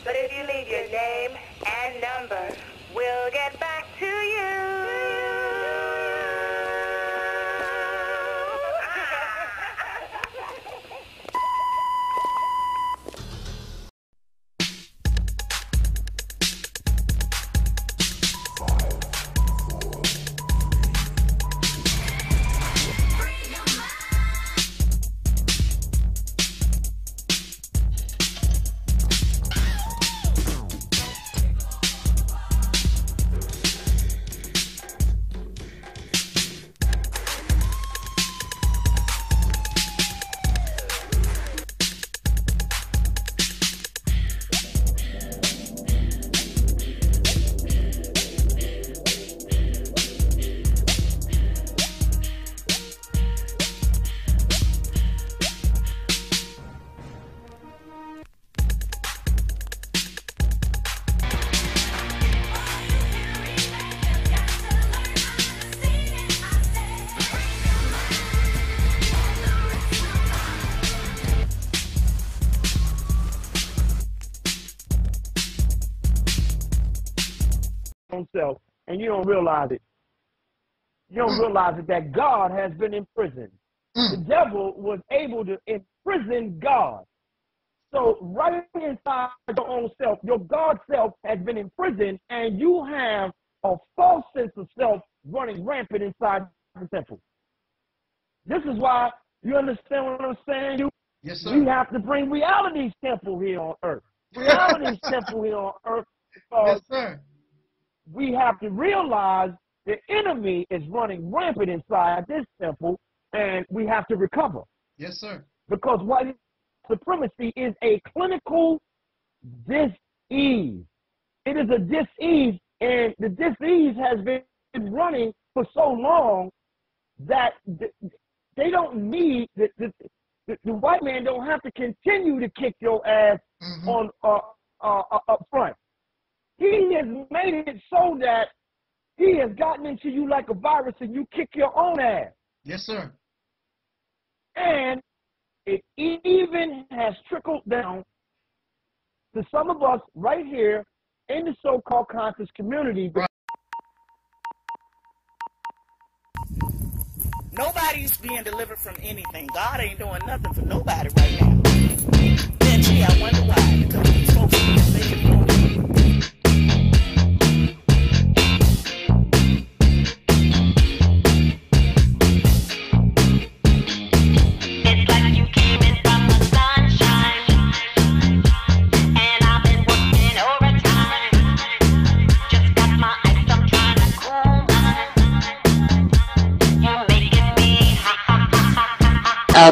But if you leave your name and number, we'll get back to you. Self, and you don't realize it. You don't realize it, that God has been imprisoned. The devil was able to imprison God. So right inside your own self, your God self has been imprisoned, and you have a false sense of self running rampant inside the temple. This is why, you understand what I'm saying? Yes, sir. We have to bring reality's temple here on earth. Reality's temple here on earth, because yes, sir. We have to realize the enemy is running rampant inside this temple, and we have to recover. Yes, sir. Because white supremacy is a clinical dis-ease. It is a dis-ease, and the dis-ease has been running for so long that they don't need, the white man don't have to continue to kick your ass on up front. He has made it so that he has gotten into you like a virus and you kick your own ass. Yes, sir. And it even has trickled down to some of us right here in the so-called conscious community. Right. Nobody's being delivered from anything. God ain't doing nothing for nobody right now. Then, gee, I wonder why. Because these folks are thinking for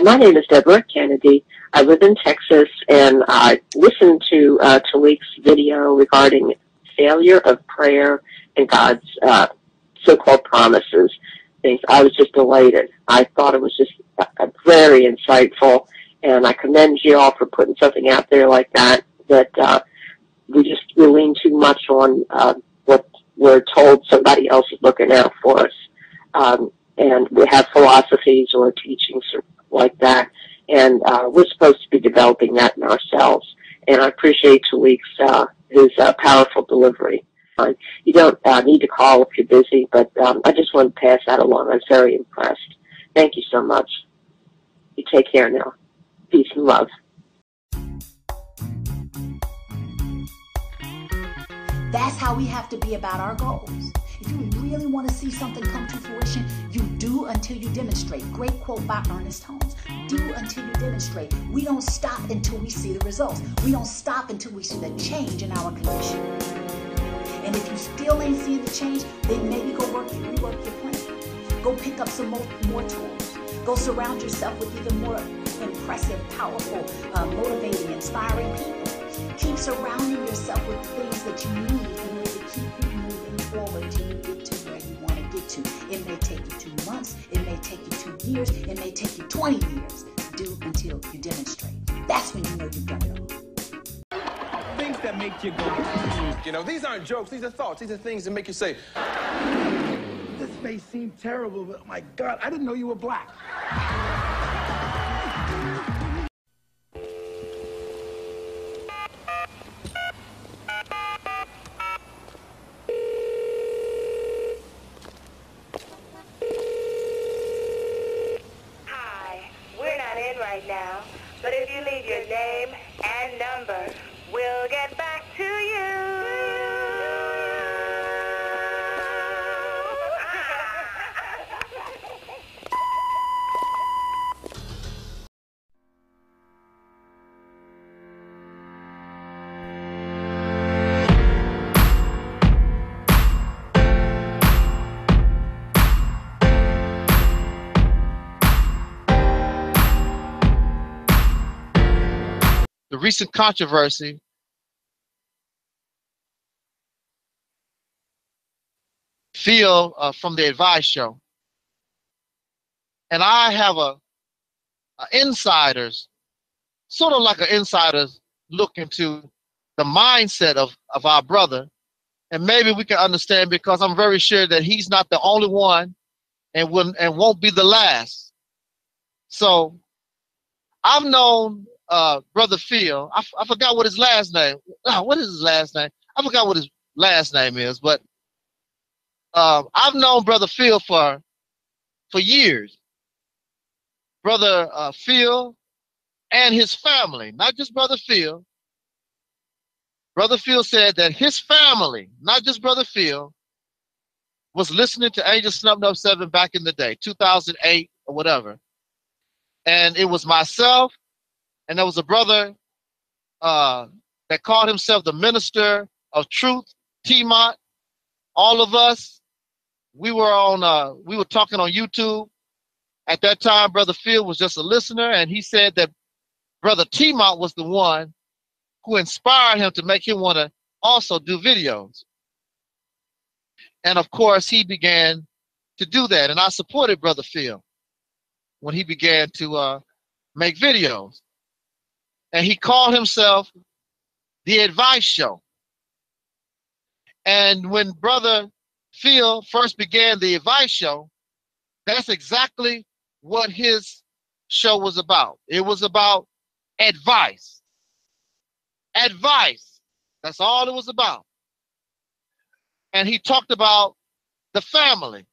My name is Deborah Kennedy. I live in Texas, and I listened to Taalik's video regarding failure of prayer and God's so-called promises. Things. I was just elated. I thought it was just very insightful, and I commend you all for putting something out there like that. That we lean too much on what we're told somebody else is looking out for us, and we have philosophies or teachings like that, and we're supposed to be developing that in ourselves. And I appreciate Taalik's his powerful delivery. You don't need to call if you're busy, but I just want to pass that along. I was very impressed. Thank you so much. You take care now. Peace and love. That's how we have to be about our goals. If you really want to see something come to fruition, you do until you demonstrate. Great quote by Ernest Holmes. Do until you demonstrate. We don't stop until we see the results. We don't stop until we see the change in our condition. And if you still ain't seeing the change, then maybe go rework your plan. Go pick up some more tools. Go surround yourself with even more impressive, powerful, motivating, inspiring people. Keep surrounding yourself with things that you need in order to keep you moving forward till you get to where you want to get to. It may take you 2 months. It may take you 2 years. It may take you 20 years. Do until you demonstrate. That's when you know you've done it all. Things that make you go, you know, these aren't jokes. These are thoughts. These are things that make you say, this may seem terrible, but oh my God, I didn't know you were black. recent controversy Phil from the Advice Show. And I have a insiders, sort of like an insider's look into the mindset of our brother. And maybe we can understand, because I'm very sure that he's not the only one and won't be the last. So I've known Brother Phil. I forgot what his last name. What is his last name? I forgot what his last name is, but I've known Brother Phil for years. Brother Phil and his family, not just Brother Phil. Brother Phil said that his family, not just Brother Phil, was listening to Angel Snub 7 back in the day, 2008 or whatever. And it was myself, and there was a brother that called himself the Minister of Truth, T-Mont. All of us, we were talking on YouTube. At that time, Brother Phil was just a listener, and he said that Brother T-Mont was the one who inspired him to make him want to also do videos. And of course, he began to do that. And I supported Brother Phil when he began to make videos. And he called himself The Advice Show. And when Brother Phil first began The Advice Show, that's exactly what his show was about. It was about advice. Advice. That's all it was about. And he talked about the family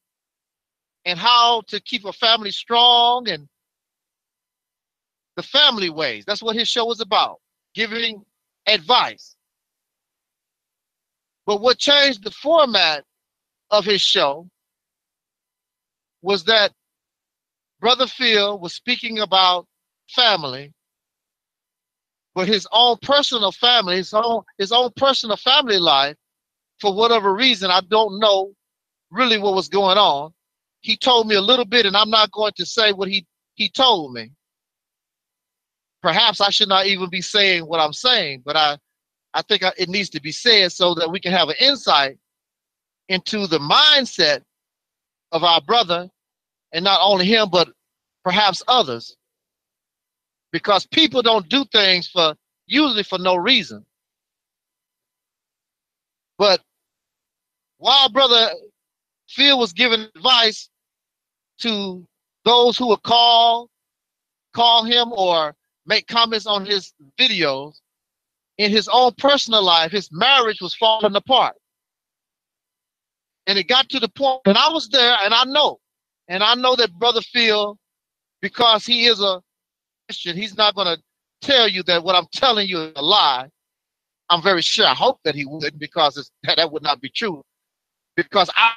and how to keep a family strong and the family ways. That's what his show was about, giving advice. But what changed the format of his show was that Brother Phil was speaking about family, but his own personal family, his own personal family life, for whatever reason, I don't know really what was going on. He told me a little bit, and I'm not going to say what he told me. Perhaps I should not even be saying what I'm saying, but I think it needs to be said so that we can have an insight into the mindset of our brother, and not only him, but perhaps others. Because people don't do things usually for no reason. But while Brother Phil was giving advice to those who would call him or make comments on his videos, in his own personal life, his marriage was falling apart. And it got to the point, and I was there, and I know that Brother Phil, because he is a Christian, he's not going to tell you that what I'm telling you is a lie. I'm very sure, I hope that he wouldn't, because that would not be true. Because I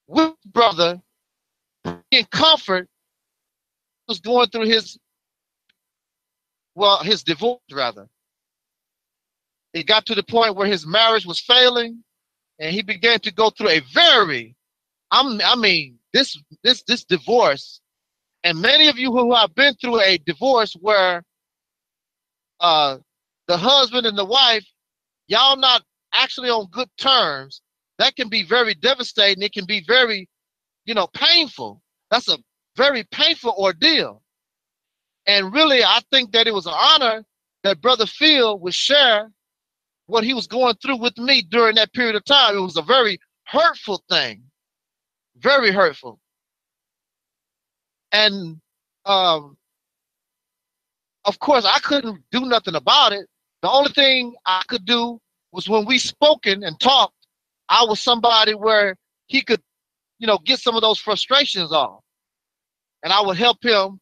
with brother in comfort was going through his divorce rather. It got to the point where his marriage was failing, and he began to go through a this divorce. And many of you who have been through a divorce where the husband and the wife, y'all not actually on good terms, that can be very devastating. It can be very, painful. That's a very painful ordeal. And really, I think that it was an honor that Brother Phil would share what he was going through with me during that period of time. It was a very hurtful thing, very hurtful. And of course, I couldn't do nothing about it. The only thing I could do was when we spoken and talked, I was somebody where he could, get some of those frustrations off. And I would help him,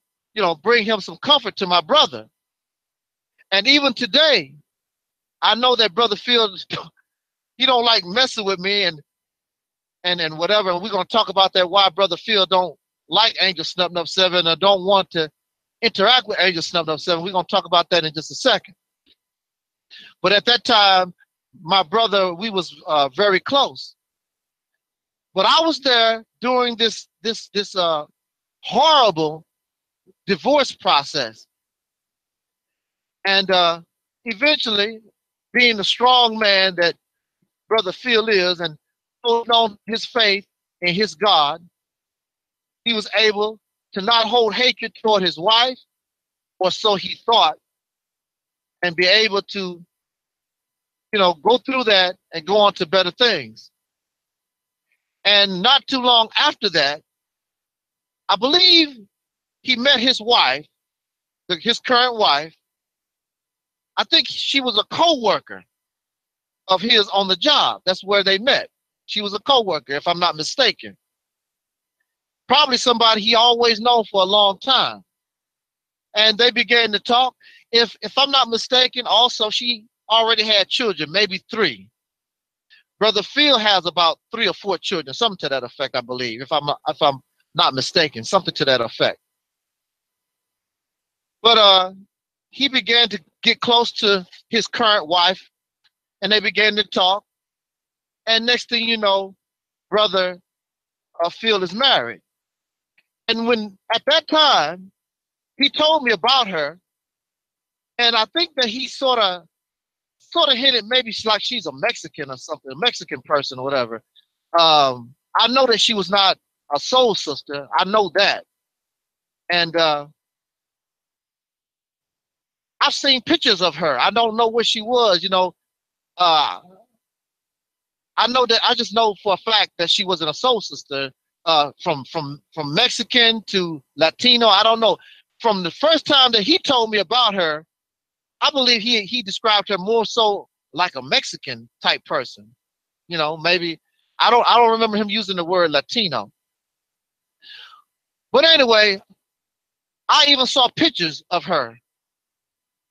bring him some comfort to my brother. And even today, I know that Brother Phil, he don't like messing with me and whatever. And we're going to talk about that, why Brother Phil don't like Angel Snub 7 or don't want to interact with Angel Snub 7. We're going to talk about that in just a second. But at that time, my brother, we was very close. But I was there during this horrible divorce process. And eventually, being the strong man that Brother Phil is, and holding on his faith in his God, he was able to not hold hatred toward his wife, or so he thought, and be able to, you know, go through that and go on to better things. And not too long after that, I believe he met his wife, his current wife. I think she was a co-worker of his on the job. That's where they met. She was a co-worker, if I'm not mistaken. Probably somebody he always known for a long time. And they began to talk. If I'm not mistaken, also she already had children, maybe 3. Brother Phil has about 3 or 4 children, something to that effect, I believe, if I'm not mistaken, something to that effect. But he began to get close to his current wife, and they began to talk. And next thing you know, Brother Phil is married. And when at that time, he told me about her, and I think that he sort of hinted maybe she's a Mexican or something, a Mexican person or whatever. I know that she was not a soul sister. I know that. And I've seen pictures of her. I don't know where she was, you know. I know that I just know for a fact that she wasn't a soul sister. From Mexican to Latino, I don't know. From the first time that he told me about her, I believe he described her more so like a Mexican type person. You know, maybe I don't remember him using the word Latino. But anyway, I even saw pictures of her.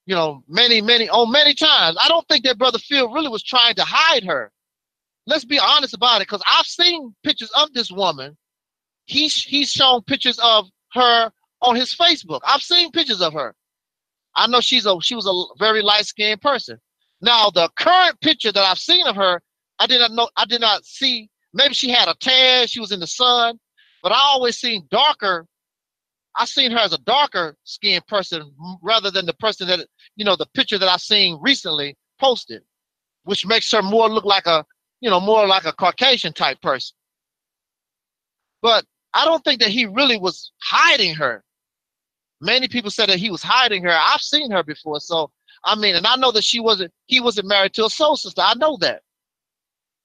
You know, many times. I don't think that Brother Phil really was trying to hide her. Let's be honest about it, because I've seen pictures of this woman. He's shown pictures of her on his Facebook. I've seen pictures of her. I know she was a very light-skinned person. Now, the current picture that I've seen of her, I did not see. Maybe she had a tan, she was in the sun, but I always seen darker. I seen her as a darker skinned person rather than the person that, you know, the picture that I've seen recently posted, which makes her more look like a, you know, more like a Caucasian type person. But I don't think that he really was hiding her. Many people said that he was hiding her. I've seen her before. So, I mean, and I know that he wasn't married to a soul sister. I know that.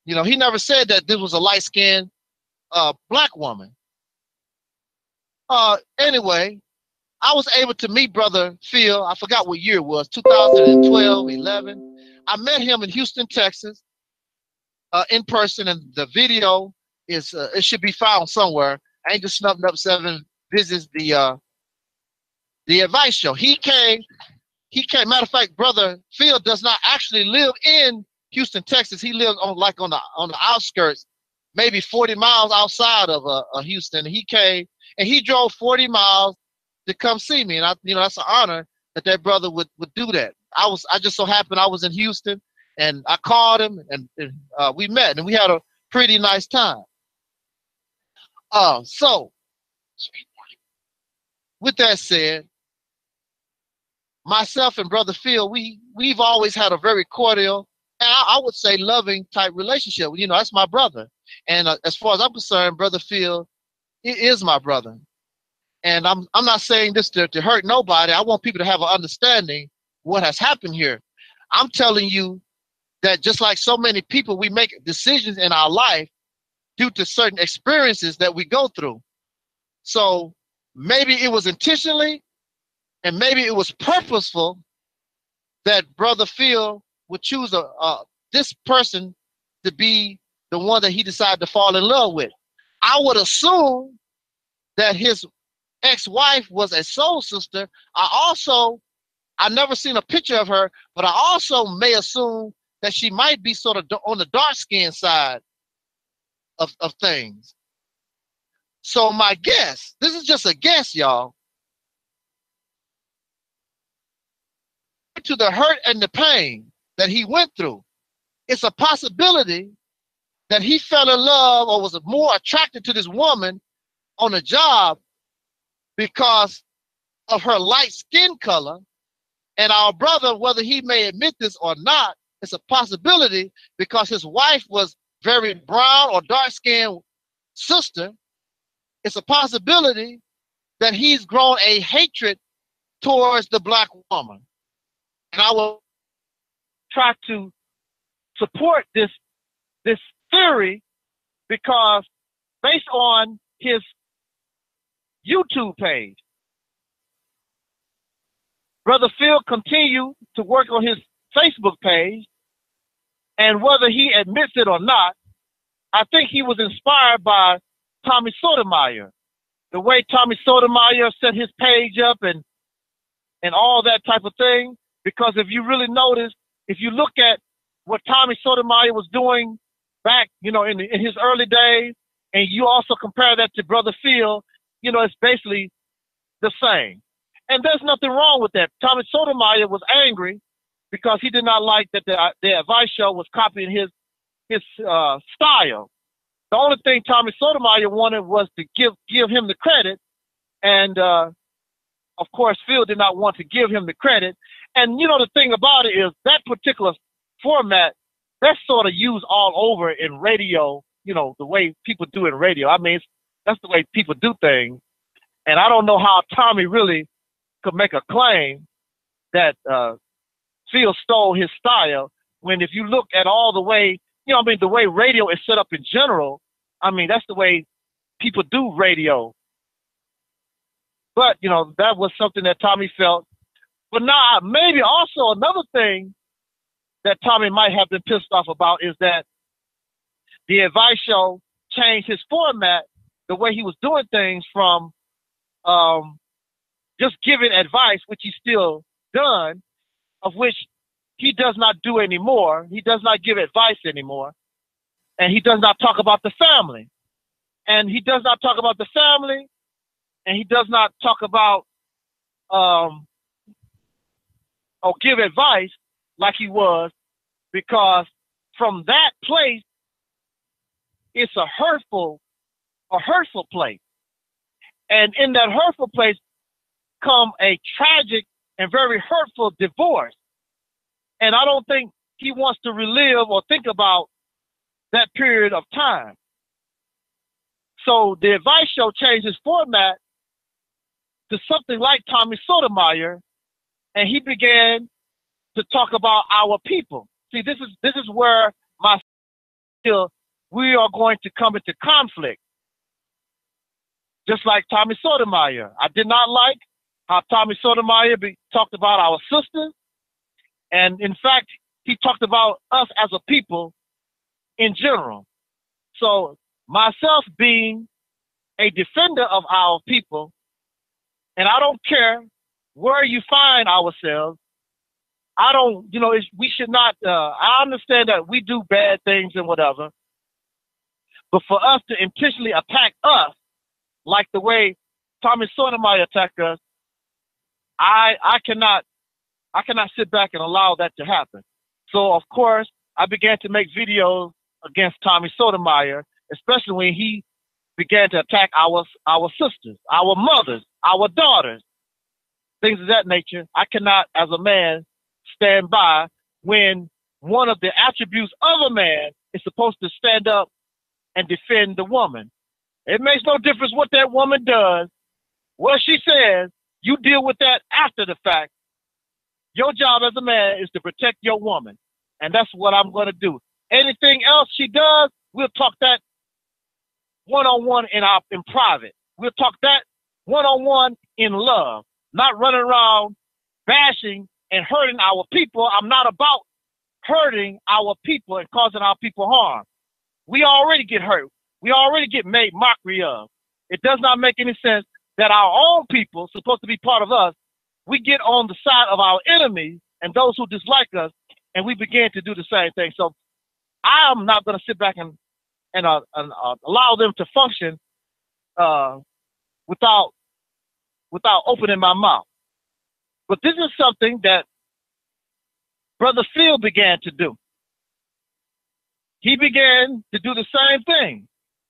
You know, he never said that this was a light-skinned black woman. Anyway, I was able to meet Brother Phil. I forgot what year it was, 2012, 11. I met him in Houston, Texas, in person, and the video is it should be found somewhere. Angel Snubbed Up 7 visits the Advice Show. He came. Matter of fact, Brother Phil does not actually live in Houston, Texas. He lives on the outskirts, maybe 40 miles outside of Houston. He came and he drove 40 miles to come see me, and that's an honor that brother would do that. I just so happened I was in Houston, and I called him, and we met, and we had a pretty nice time. So with that said, myself and Brother Phil, we've always had a very cordial, and I would say loving type relationship. You know, that's my brother. And as far as I'm concerned, Brother Phil is my brother. And I'm not saying this to hurt nobody. I want people to have an understanding what has happened here. I'm telling you that just like so many people, we make decisions in our life due to certain experiences that we go through. So maybe it was intentionally, and maybe it was purposeful that Brother Phil would choose this person to be the one that he decided to fall in love with. I would assume that his ex-wife was a soul sister. I never seen a picture of her, but I also may assume that she might be sort of on the dark skin side of things. So my guess, this is just a guess, y'all, to the hurt and the pain that he went through, it's a possibility that he fell in love or was more attracted to this woman on the job because of her light skin color And our brother, whether he may admit this or not, it's a possibility because his wife was very brown or dark-skinned sister. It's a possibility that he's grown a hatred towards the black woman. And I will try to support this theory because based on his YouTube page, Brother Phil continued to work on his Facebook page, and whether he admits it or not, I think he was inspired by Tommy Sotomayor. The way Tommy Sotomayor set his page up and all that type of thing. Because if you really notice, if you look at what Tommy Sotomayor was doing back, you know, in his early days, and you also compare that to Brother Phil, you know, it's basically the same. And there's nothing wrong with that. Tommy Sotomayor was angry because he did not like that the Advice Show was copying his style. The only thing Tommy Sotomayor wanted was to give him the credit, and of course Phil did not want to give him the credit. And you know, the thing about it is that particular format, that's sort of used all over in radio. You know, the way people do in radio. I mean, that's the way people do things. And I don't know how Tommy really could make a claim that Phil stole his style when, if you look at all the way, you know, I mean, the way radio is set up in general, I mean, that's the way people do radio. But, you know, that was something that Tommy felt. But now, maybe also another thing that Tommy might have been pissed off about is that the Advice Show changed his format, the way he was doing things, from just giving advice, which he's still done, of which he does not do anymore. He does not give advice anymore. And he does not talk about the family. And he does not talk about the family. And he does not talk about or give advice like he was, because from that place, it's a hurtful place. And in that hurtful place come a tragic and very hurtful divorce. And I don't think he wants to relive or think about that period of time. So the Advice Show changed his format to something like Tommy Sotomayor, and he began to talk about our people. See, this is where we are going to come into conflict. Just like Tommy Sotomayor. I did not like how Tommy Sotomayor talked about our sisters. And in fact, he talked about us as a people in general. So myself being a defender of our people, and I don't care where you find ourselves, I don't, you know, we should not, I understand that we do bad things and whatever, but for us to intentionally attack us, like the way Tommy Sotomayor attacked us, I cannot sit back and allow that to happen. So of course, I began to make videos against Tommy Sotomayor, especially when he began to attack our sisters, our mothers, our daughters, things of that nature. I cannot, as a man, stand by when one of the attributes of a man is supposed to stand up and defend the woman. It makes no difference what that woman does, what she says. You deal with that after the fact. Your job as a man is to protect your woman, and that's what I'm going to do. Anything else she does, we'll talk that one-on-one in private. We'll talk that one-on-one in love, not running around bashing and hurting our people. I'm not about hurting our people and causing our people harm. We already get hurt. We already get made mockery of. It does not make any sense that our own people, supposed to be part of us, we get on the side of our enemies and those who dislike us, and we begin to do the same thing. So I am not going to sit back and allow them to function without opening my mouth. But this is something that Brother Phil began to do. He began to do the same thing,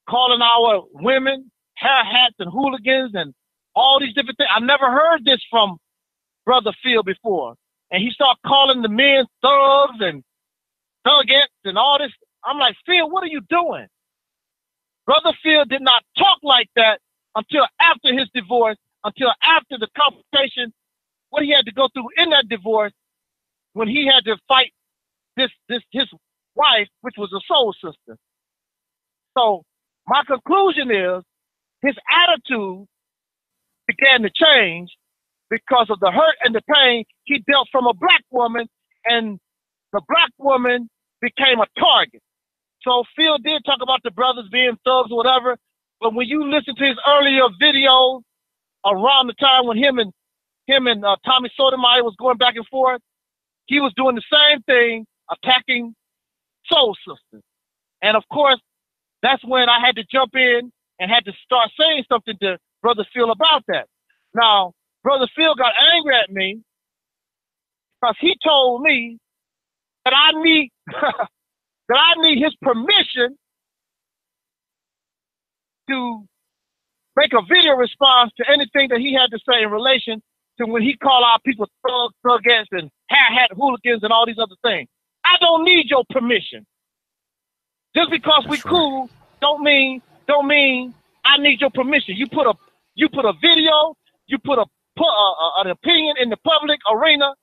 calling our women hair hats and hooligans and all these different things. I never heard this from Brother Phil before. and he started calling the men thugs and thugettes and all this. I'm like, Phil, what are you doing? Brother Phil did not talk like that until after his divorce, until after the complication, what he had to go through in that divorce, when he had to fight his wife, which was a soul sister. So my conclusion is his attitude began to change because of the hurt and the pain he dealt from a black woman, and the black woman became a target. So Phil did talk about the brothers being thugs or whatever, but when you listen to his earlier videos around the time when him and Tommy Sotomayor was going back and forth, he was doing the same thing, attacking soul sisters. And of course, that's when I had to jump in and had to start saying something to Brother Phil about that. Now, Brother Phil got angry at me because he told me that I need that I need his permission to make a video response to anything that he had to say in relation to when he called our people thugs, thugettes, and hat hooligans and all these other things. I don't need your permission. Just because we cool don't mean I need your permission. You put a video, you put an opinion in the public arena.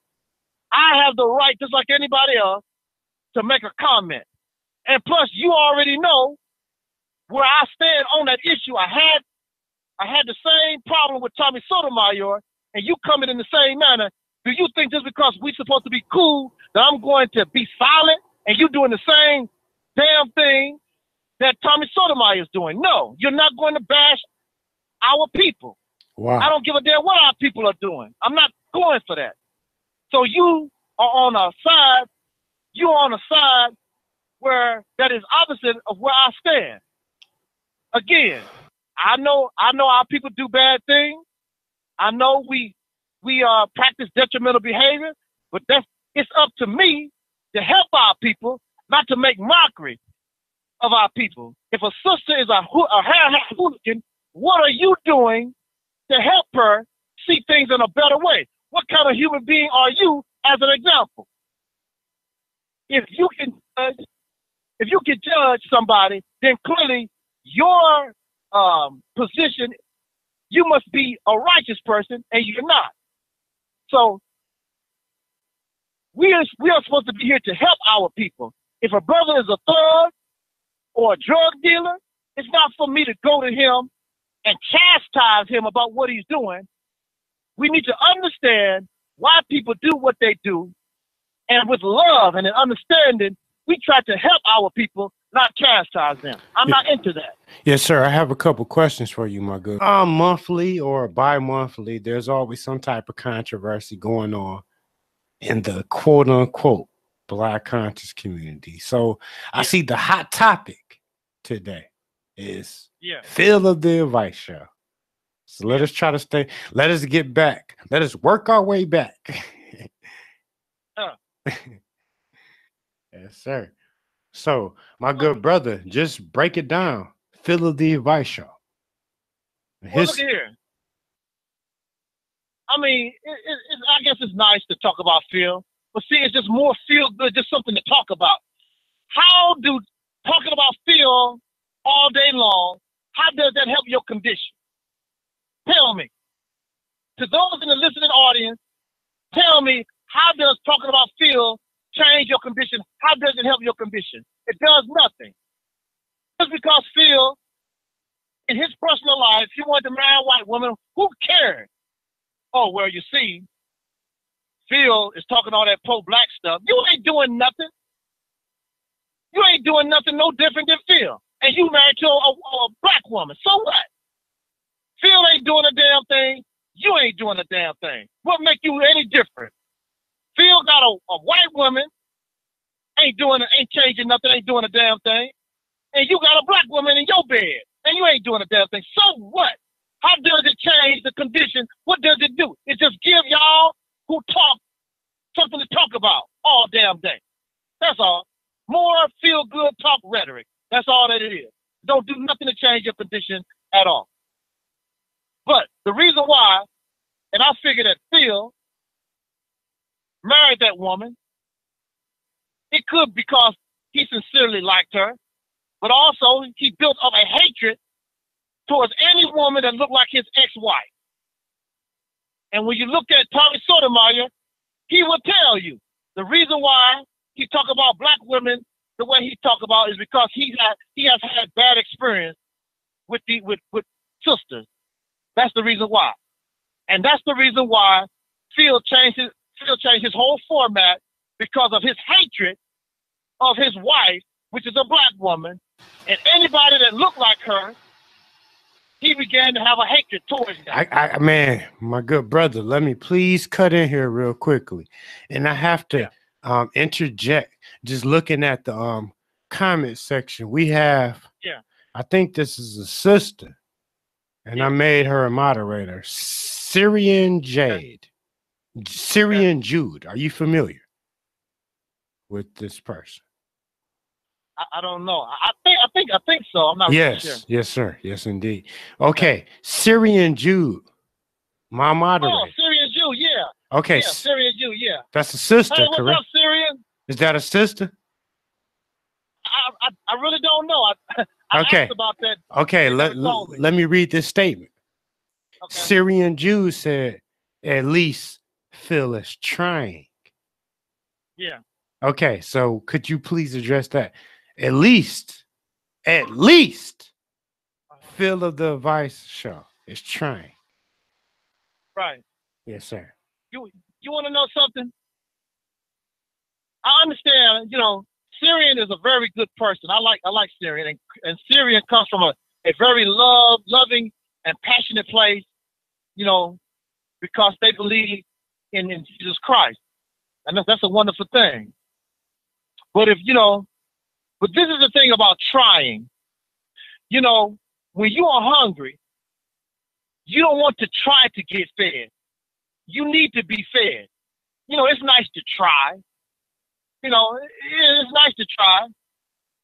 I have the right, just like anybody else, to make a comment. And plus, you already know where I stand on that issue. I had the same problem with Tommy Sotomayor, and you coming in the same manner. Do you think just because we're supposed to be cool that I'm going to be silent and you doing the same damn thing that Tommy Sotomayor is doing? No, you're not going to bash our people. Wow. I don't give a damn what our people are doing. I'm not going for that. So you are on a side, you're on a side where that is opposite of where I stand. Again, I know our people do bad things. I know we practice detrimental behavior, but it's up to me to help our people, not to make mockery of our people. If a sister is a hooligan, what are you doing to help her see things in a better way? What kind of human being are you as an example? If you can judge somebody, then clearly your position, you must be a righteous person, and you're not. So we are supposed to be here to help our people. If a brother is a thug or a drug dealer, it's not for me to go to him and chastise him about what he's doing. We need to understand why people do what they do, and with love and an understanding, we try to help our people, not chastise them. I'm not into that. Yes, sir. I have a couple questions for you, my good. Monthly or bi-monthly, there's always some type of controversy going on in the quote-unquote Black conscious community. So I see the hot topic today is Phil of the Advice Show. So let us try to let us get back. Let us work our way back. Yes, sir. So, my good brother, just break it down. Phil of the Advice Show. Well, look here. I mean, I guess it's nice to talk about Phil, but see, it's just more feel good, just something to talk about. How do talking about Phil all day long, how does that help your condition? Tell me. To those in the listening audience, tell me, how does talking about Phil change your condition? How does it help your condition? It does nothing. Just because Phil, in his personal life, he wanted to marry a white woman, who cared? Oh, well, you see, Phil is talking all that pro-black stuff. You ain't doing nothing. You ain't doing nothing no different than Phil. And you married to a black woman. So what? Phil ain't doing a damn thing. You ain't doing a damn thing. What make you any different? Phil got a white woman, ain't changing nothing, ain't doing a damn thing. And you got a black woman in your bed, and you ain't doing a damn thing. So what? How does it change the condition? What does it do? It just give y'all who talk something to talk about all damn day. That's all. More feel-good talk rhetoric. That's all that it is. Don't do nothing to change your condition at all. But the reason why, and I figure that Phil married that woman, it could because he sincerely liked her, but also he built up a hatred towards any woman that looked like his ex-wife. And when you look at Tommy Sotomayor, he will tell you the reason why he talk about black women the way he talk about is because he has had bad experience with sisters. That's the reason why. And that's the reason why Phil changed his whole format because of his hatred of his wife, which is a black woman, and anybody that looked like her, he began to have a hatred towards them. Man, my good brother, let me please cut in here real quickly. And I have to interject, just looking at the comment section. We have, I think this is a sister, and I made her a moderator, Syrian Jade. Syrian Jude. Are you familiar with this person? I don't know. I think so. I'm not really sure. Yes, sir. Yes, indeed. Okay, Syrian Jude, my moderator. Oh, Syrian Jew, yeah. Okay, yeah, Syrian Jew, yeah. That's a sister, hey, what's correct? Up, Syrian? Is that a sister? I really don't know. I asked about that. Okay, let me read this statement. Okay. Syrian Jew said, "At least Phil is trying." Yeah. Okay, so could you please address that? At least, Phil of the Advice Show is trying. Right. Yes, sir. You want to know something? I understand. You know, Syrian is a very good person. I like Syrian, and Syrian comes from a very loving and passionate place. You know, because they believe in Jesus Christ, and that's a wonderful thing. But but this is the thing about trying. You know, when you are hungry, you don't want to try to get fed. You need to be fed. You know, it's nice to try. You know, it's nice to try,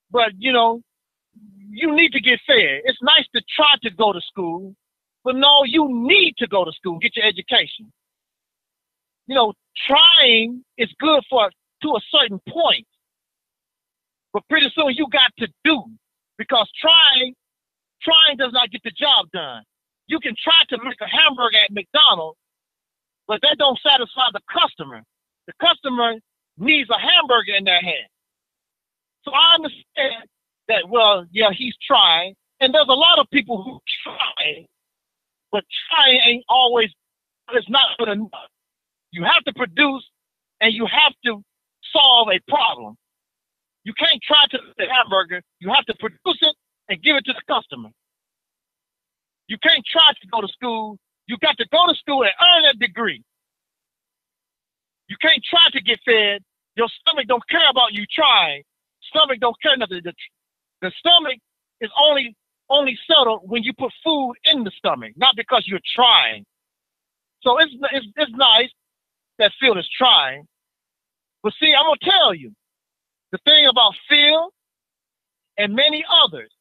but you need to get fed. It's nice to try to go to school, but no, you need to go to school, get your education. You know, trying is good to a certain point. But pretty soon you got to do, because trying does not get the job done. You can try to make a hamburger at McDonald's, but that don't satisfy the customer. The customer needs a hamburger in their hand. So I understand that, well, yeah, he's trying. And there's a lot of people who try, but trying ain't always, it's not good enough. You have to produce and you have to solve a problem. You can't try to make a hamburger. You have to produce it and give it to the customer. You can't try to go to school. You got to go to school and earn a degree. You can't try to get fed. Your stomach don't care about you trying. Stomach don't care nothing. The stomach is only settled when you put food in the stomach, not because you're trying. So it's nice that Phil is trying. But see, I'm gonna tell you, the thing about Phil and many others,